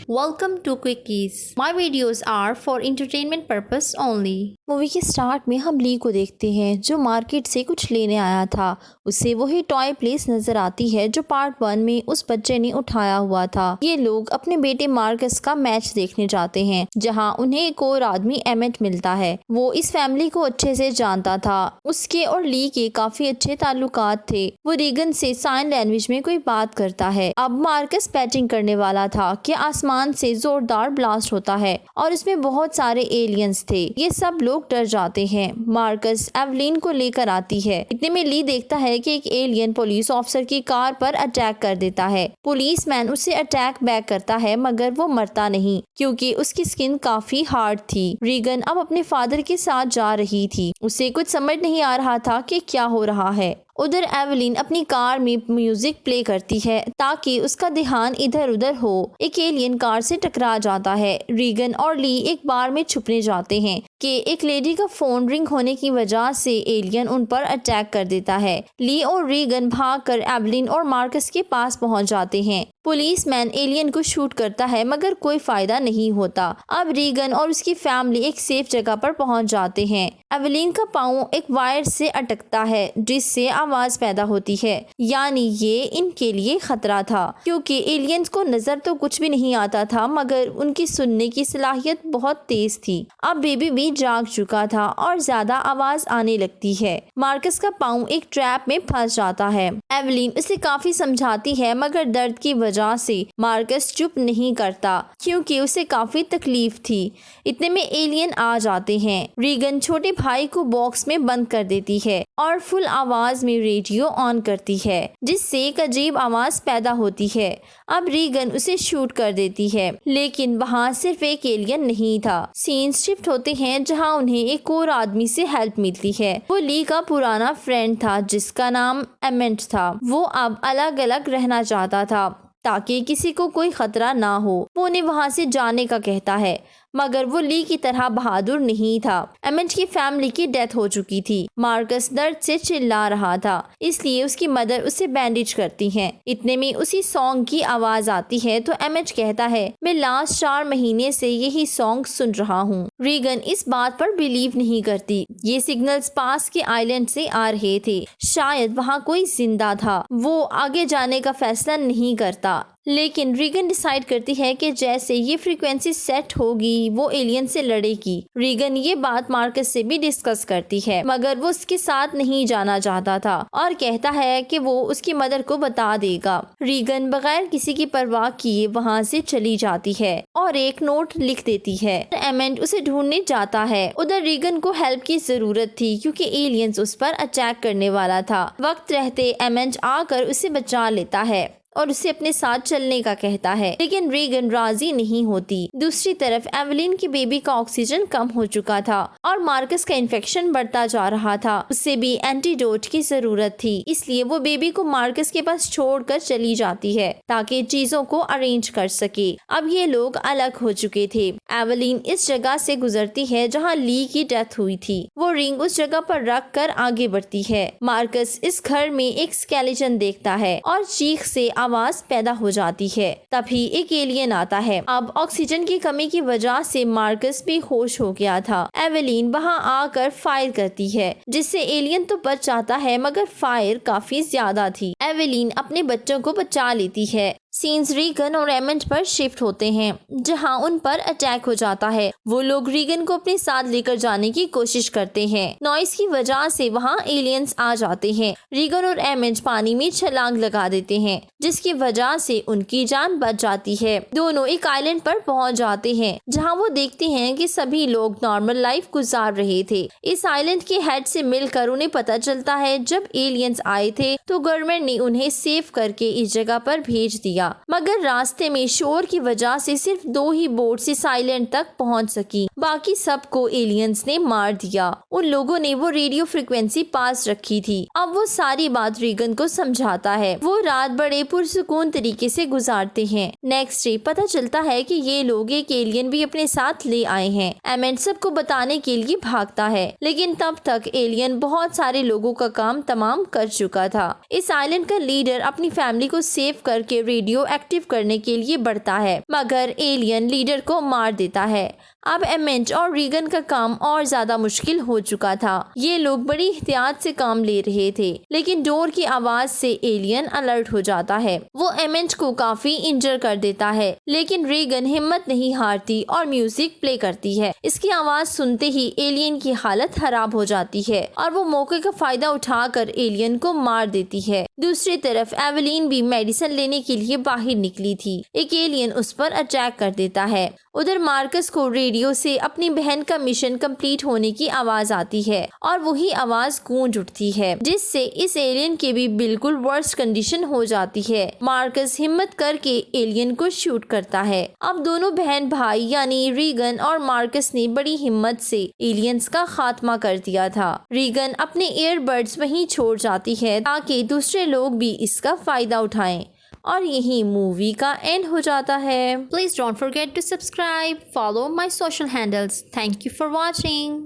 Welcome to Quickies. My videos are for entertainment purpose only. Movie के start में हम ली को देखते हैं जो मार्केट से कुछ लेने आया था। उसे वही टॉय प्लेस नजर आती है जो पार्ट 1 में उस बच्चे ने उठाया हुआ था। ये लोग अपने बेटे मार्कस का मैच देखने जाते हैं जहां उन्हें एक और आदमी एमेट मिलता है। वो इस फैमिली को अच्छे से जानता था। उसके और ली के काफी अच्छे ताल्लुकात थे। वो रीगन से साइन लैंग्वेज में कोई बात करता है। अब मार्कस बैटिंग करने वाला था कि आसमान से जोरदार ब्लास्ट होता है और उसमें बहुत सारे एलियंस थे। ये सब लोग डर जाते हैं। मार्कस एवलिन को लेकर आती है। इतने में ली देखता है कि एक एलियन पुलिस ऑफिसर की कार पर अटैक कर देता है। पुलिसमैन उसे अटैक बैक करता है मगर वो मरता नहीं क्योंकि उसकी स्किन काफी हार्ड थी। रीगन अब अपने फादर के साथ जा रही थी। उसे कुछ समझ नहीं आ रहा था कि क्या हो रहा है। उधर एवलिन अपनी कार में म्यूजिक प्ले करती है ताकि उसका ध्यान इधर उधर हो। एक एलियन कार से टकरा जाता है। रीगन और ली एक बार में छुपने जाते हैं कि एक लेडी का फोन रिंग होने की वजह से एलियन उन पर अटैक कर देता है। ली और रीगन भागकर एवलिन और मार्कस के पास पहुंच जाते हैं। पुलिसमैन एलियन को शूट करता है मगर कोई फायदा नहीं होता। अब रीगन और उसकी फैमिली एक सेफ जगह पर पहुंच जाते हैं। एवलिन का पाँव एक वायर से अटकता है जिससे आवाज पैदा होती है, यानी ये इनके लिए खतरा था क्योंकि एलियंस को नजर तो कुछ भी नहीं आता था मगर उनकी सुनने की सलाहियत बहुत तेज थी। अब बेबी भी जाग चुका था और ज्यादा आवाज आने लगती है। मार्कस का पाँव एक ट्रैप में फंस जाता है। एवलिन उसे काफी समझाती है मगर दर्द की वजह से मार्कस चुप नहीं करता क्योंकि उसे काफी तकलीफ थी। इतने में एलियन आ जाते हैं। रीगन छोटे भाई को बॉक्स में बंद कर देती है और फुल आवाज में रेडियो ऑन करती है जिससे एक अजीब आवाज पैदा होती है। अब रीगन उसे शूट कर देती है लेकिन वहाँ सिर्फ एक एलियन नहीं था। सीन्स शिफ्ट होते हैं जहाँ उन्हें एक और आदमी से हेल्प मिलती है। वो ली का पुराना फ्रेंड था जिसका नाम एमेंट था। वो अब अलग अलग रहना चाहता था ताकि किसी को कोई खतरा ना हो। वो उन्हें वहाँ से जाने का कहता है मगर वो ली की तरह बहादुर नहीं था। एमेंट की फैमिली की डेथ हो चुकी थी। मार्कस दर्द से चिल्ला रहा था इसलिए उसकी मदर उसे बैंडेज करती हैं। इतने में उसी सॉन्ग की आवाज आती है तो एमेंट कहता है मैं लास्ट 4 महीने से यही सॉन्ग सुन रहा हूँ। रीगन इस बात पर बिलीव नहीं करती। ये सिग्नल्स पास के आइलैंड से आ रहे थे। शायद वहाँ कोई जिंदा था। वो आगे जाने का फैसला नहीं करता लेकिन रीगन डिसाइड करती है कि जैसे ये फ्रीक्वेंसी सेट होगी वो एलियन से लड़ेगी। रीगन ये बात मार्कस से भी डिस्कस करती है मगर वो उसके साथ नहीं जाना चाहता था और कहता है कि वो उसकी मदर को बता देगा। रीगन बगैर किसी की परवाह किए वहाँ से चली जाती है और एक नोट लिख देती है। एमेंट उसे ढूंढने जाता है। उधर रीगन को हेल्प की जरूरत थी क्योंकि एलियंस उस पर अटैक करने वाला था। वक्त रहते एमेंट आकर उसे बचा लेता है और उसे अपने साथ चलने का कहता है लेकिन रीगन राजी नहीं होती। दूसरी तरफ एवलिन की बेबी का ऑक्सीजन कम हो चुका था और मार्कस का इन्फेक्शन बढ़ता जा रहा था। उसे भी एंटीडोट की जरूरत थी इसलिए वो बेबी को मार्कस के पास छोड़कर चली जाती है ताकि चीजों को अरेंज कर सके। अब ये लोग अलग हो चुके थे। एवलिन इस जगह से गुजरती है जहाँ ली की डेथ हुई थी। वो रिंग उस जगह पर रख कर आगे बढ़ती है। मार्कस इस घर में एक स्केलेटन देखता है और चीख से आवाज पैदा हो जाती है। तभी एक एलियन आता है। अब ऑक्सीजन की कमी की वजह से मार्कस बेहोश हो गया था। एवलिन वहां आकर फायर करती है जिससे एलियन तो बच जाता है मगर फायर काफी ज्यादा थी। एवलिन अपने बच्चों को बचा लेती है। सीन्स रीगन और एमेंट पर शिफ्ट होते हैं जहां उन पर अटैक हो जाता है। वो लोग रीगन को अपने साथ लेकर जाने की कोशिश करते हैं। नॉइस की वजह से वहां एलियंस आ जाते हैं। रीगन और एमेंट पानी में छलांग लगा देते हैं जिसकी वजह से उनकी जान बच जाती है। दोनों एक आइलैंड पर पहुंच जाते हैं जहां वो देखते हैं कि सभी लोग नॉर्मल लाइफ गुजार रहे थे। इस आइलैंड के हेड से मिलकर उन्हें पता चलता है जब एलियंस आए थे तो गवर्नमेंट ने उन्हें सेव करके इस जगह पर भेज दिया मगर रास्ते में शोर की वजह से सिर्फ 2 ही बोट्स इस आइलैंड तक पहुंच सकी। बाकी सबको एलियंस ने मार दिया। उन लोगों ने वो रेडियो फ्रीक्वेंसी पास रखी थी। अब वो सारी बात रीगन को समझाता है। वो रात बड़े पुरसुकून तरीके से गुजारते हैं। नेक्स्ट डे पता चलता है कि ये लोग एक एलियन भी अपने साथ ले आए हैं। एमेंट सबको बताने के लिए भागता है लेकिन तब तक एलियन बहुत सारे लोगों का काम तमाम कर चुका था। इस आइलैंड का लीडर अपनी फैमिली को सेव करके रेडियो रेडियो एक्टिव करने के लिए बढ़ता है, मगर एलियन लीडर को मार देता है। अब एमेंट और रीगन का काम और ज्यादा मुश्किल हो चुका था। ये लोग बड़ी एहतियात से काम ले रहे थे, लेकिन डोर की आवाज से एलियन अलर्ट हो जाता है। वो एमेंट को काफी इंजर कर देता है, लेकिन रीगन हिम्मत नहीं हारती और म्यूजिक प्ले करती है। इसकी आवाज सुनते ही एलियन की हालत खराब हो जाती है और वो मौके का फायदा उठाकर एलियन को मार देती है। दूसरी तरफ एवेलिन भी मेडिसिन लेने के लिए बाहर निकली थी। एक एलियन उस पर अटैक कर देता है। उधर मार्कस को रेडियो से अपनी बहन का मिशन कंप्लीट होने की आवाज आती है और वही आवाज गूंज उठती है, जिससे इस एलियन की भी बिल्कुल वर्स्ट कंडीशन हो जाती है। मार्कस हिम्मत करके एलियन को शूट करता है। अब दोनों बहन भाई यानी रीगन और मार्कस ने बड़ी हिम्मत से एलियंस का खात्मा कर दिया था। रीगन अपने ईयरबड्स वहीं छोड़ जाती है ताकि दूसरे लोग भी इसका फायदा उठाएं, और यही मूवी का एंड हो जाता है। Please don't forget to subscribe, follow my social handles. Thank you for watching.